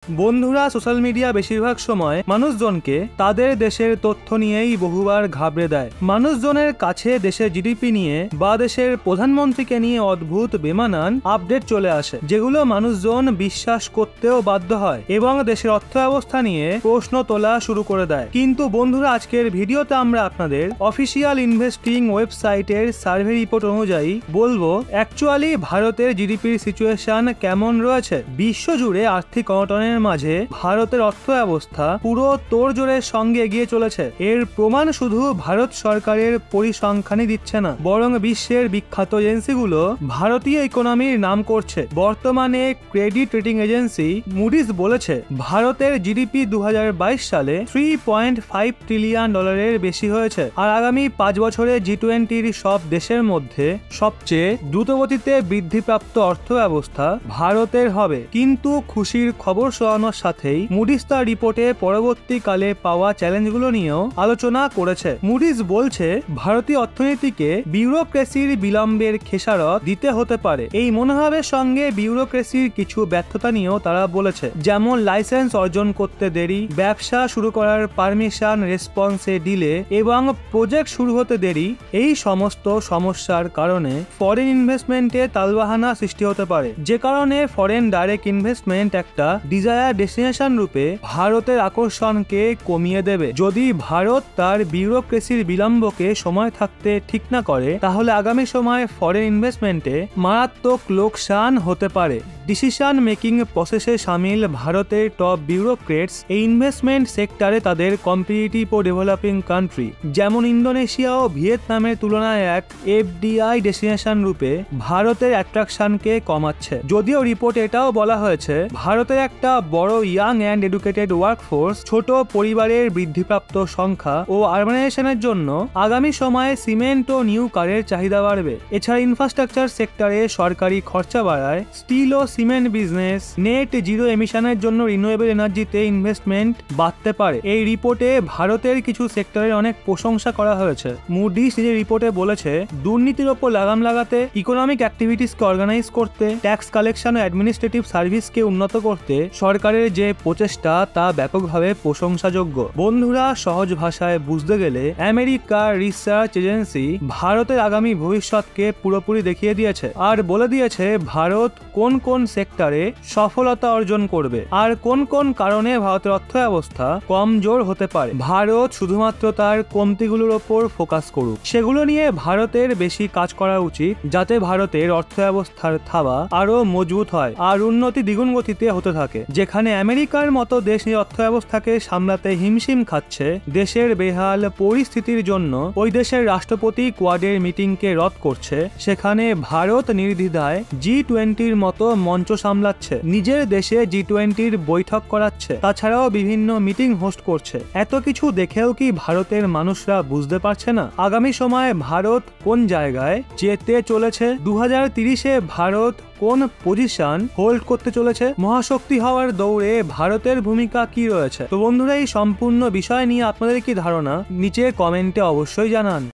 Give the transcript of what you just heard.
বন্ধুরা, social media বেশিরভাগ সময় মানুষজনকে তাদের দেশের তথ্য নিয়েই বহুবার ঘাবড়ে দেয়। মানুষজনের কাছে দেশের জিডিপি নিয়ে বা দেশের প্রধানমন্ত্রীকে নিয়ে অদ্ভুত বেমানান আপডেট চলে আসে, যেগুলো মানুষজন বিশ্বাস করতেও বাধ্য হয় এবং দেশের অর্থ ব্যবস্থা নিয়ে প্রশ্ন তোলা শুরু করে দেয়। কিন্তু বন্ধুরা, আজকের ভিডিওতে আমরা আপনাদের অফিসিয়াল ইনভেস্টিং ওয়েবসাইটের সার্ভে রিপোর্ট অনুযায়ী বলবো অ্যাকচুয়ালি ভারতের জিডিপির সিচুয়েশন কেমন রয়েছে। বিশ্বজুড়ে আর্থিক অনটনের মাঝে ভারতের অর্থ ব্যবস্থা পুরো তোড়জোড়ের সঙ্গে এগিয়ে চলেছে। এর প্রমাণ শুধু ভারত সরকারের পরিসংখ্যানই দিচ্ছে না, বরং বিশ্বের বিখ্যাত এজেন্সিগুলো ভারতীয় ইকোনমির নাম করছে। বর্তমানে ক্রেডিট রেটিং এজেন্সি মুডিস বলেছে ভারতের জিডিপি 2022 সালে $3.5 ট্রিলিয়ন বেশি হয়েছে, আর আগামী 5 বছরে G20-র সব দেশের মধ্যে সবচেয়ে দ্রুতগতিতে বৃদ্ধিপ্রাপ্ত অর্থ ব্যবস্থা ভারতের হবে। কিন্তু খুশির খবর শোনানোর সাথেই মুডিস তার রিপোর্টে পরবর্তীকালে পাওয়া চ্যালেঞ্জগুলো নিয়েও আলোচনা করেছে। মুডিস বলছে ভারতীয় অর্থনীতিকে বিউরোক্রেসির বিলম্বের খেসারত দিতে হতে পারে। এই মনোভাবের সঙ্গে বিউরোক্রেসির কিছু ব্যর্থতা নিয়েও তারা বলেছে, যেমন লাইসেন্স অর্জন করতে দেরি, ব্যবসা শুরু করার পারমিশন রেসপন্সে ডিলে এবং প্রজেক্ট শুরু হতে দেরি। এই সমস্ত সমস্যার কারণে ফরেন ইনভেস্টমেন্টে তালবাহানা সৃষ্টি হতে পারে, যে কারণে ফরেন ডাইরেক্ট ইনভেস্টমেন্ট একটা ডিজায়ার ডেস্টিনেশন রূপে ভারতের আকর্ষণকে কমিয়ে দেবে। যদি ভারত তার বিউরোক্রেসির বিলম্বকে সময় থাকতে ঠিক না করে, তাহলে আগামী সময়ে ফরেন ইনভেস্টমেন্টে মারাত্মক লোকসান হতে পারে। ডিসিশন মেকিং প্রসেসে সামিল ভারতের টপ বিউরোক্রেটস এই ইনভেস্টমেন্ট সেক্টরে তাদের কম্পিটিটিভ ও ডেভেলপিং কান্ট্রি যেমন ইন্দোনেশিয়া ও ভিয়েতনামের তুলনায় এক এফডিআই ডেস্টিনেশন রূপে ভারতের অ্যাট্রাকশনকে কমাচ্ছে। যদিও রিপোর্টে এটাও বলা হয়েছে ভারতের একটা বড় ইয়াং অ্যান্ড এডুকেটেড ওয়ার্কফোর্স, ছোট পরিবারের বৃদ্ধিপ্রাপ্ত সংখ্যা ও আরবানাইজেশনের জন্য আগামী সময়ে সিমেন্ট ও নিউ কারের চাহিদা বাড়বে। এছাড়া ইনফ্রাস্ট্রাকচার সেক্টরে সরকারি খরচা বাড়ায় স্টিল ও সিমেন্ট বিজনেস, নেট জিরো এমিশনের জন্য রিনিউয়েবল এনার্জিতে ইনভেস্টমেন্ট বাড়তে পারে। এই রিপোর্টে ভারতের কিছু সেক্টরের অনেক প্রশংসা করা হয়েছে। মুডিস নিজের রিপোর্টে বলেছে দুর্নীতির ওপর লাগাম লাগাতে, ইকোনমিক অ্যাক্টিভিটিসকে অর্গানাইজ করতে, ট্যাক্স কালেকশন ও অ্যাডমিনিস্ট্রেটিভ সার্ভিসকে উন্নত করতে সরকারের যে প্রচেষ্টা তা ব্যাপকভাবে প্রশংসাযোগ্য। বন্ধুরা, সহজ ভাষায় বুঝতে গেলে আমেরিকার রিসার্চ এজেন্সি ভারতের আগামী ভবিষ্যৎকে পুরোপুরি দেখিয়ে দিয়েছে আর বলে দিয়েছে ভারত কোন কোন সেক্টরে সফলতা অর্জন করবে আর কোন কোন কারণে ভারতের অর্থ ব্যবস্থা কমজোর হতে পারে। ভারত শুধুমাত্র তার কমতিগুলোর ওপর ফোকাস করুক, সেগুলো নিয়ে ভারতের বেশি কাজ করা উচিত, যাতে ভারতের অর্থ ব্যবস্থার থাবা আরো মজবুত হয় আর উন্নতি দ্বিগুণ গতিতে হতে থাকে। যেখানে আমেরিকার মতো দেশ নিয়ে অর্থ ব্যবস্থাকে সামলাতে হিমশিম খাচ্ছে, দেশের বেহাল পরিস্থিতির জন্য ওই দেশের রাষ্ট্রপতি কোয়াডের মিটিংকে রদ করছে, সেখানে ভারত নির্দ্বিধায় G20-র মতো মঞ্চ সামলাচ্ছে, নিজের দেশে G20-র বৈঠক করাচ্ছে, তাছাড়াও বিভিন্ন মিটিং হোস্ট করছে। এত কিছু দেখেও কি ভারতের মানুষরা বুঝতে পারছে না আগামী সময়ে ভারত কোন জায়গায় যেতে চলেছে? 2030-এ ভারত কোন পজিশন হোল্ড করতে চলেছে? মহাশক্তি হওয়ার দৌড়ে ভারতের ভূমিকা কি রয়েছে? তো বন্ধুরা, এই সম্পূর্ণ বিষয় নিয়ে আপনাদের কি ধারণা নিচে কমেন্টে অবশ্যই জানান।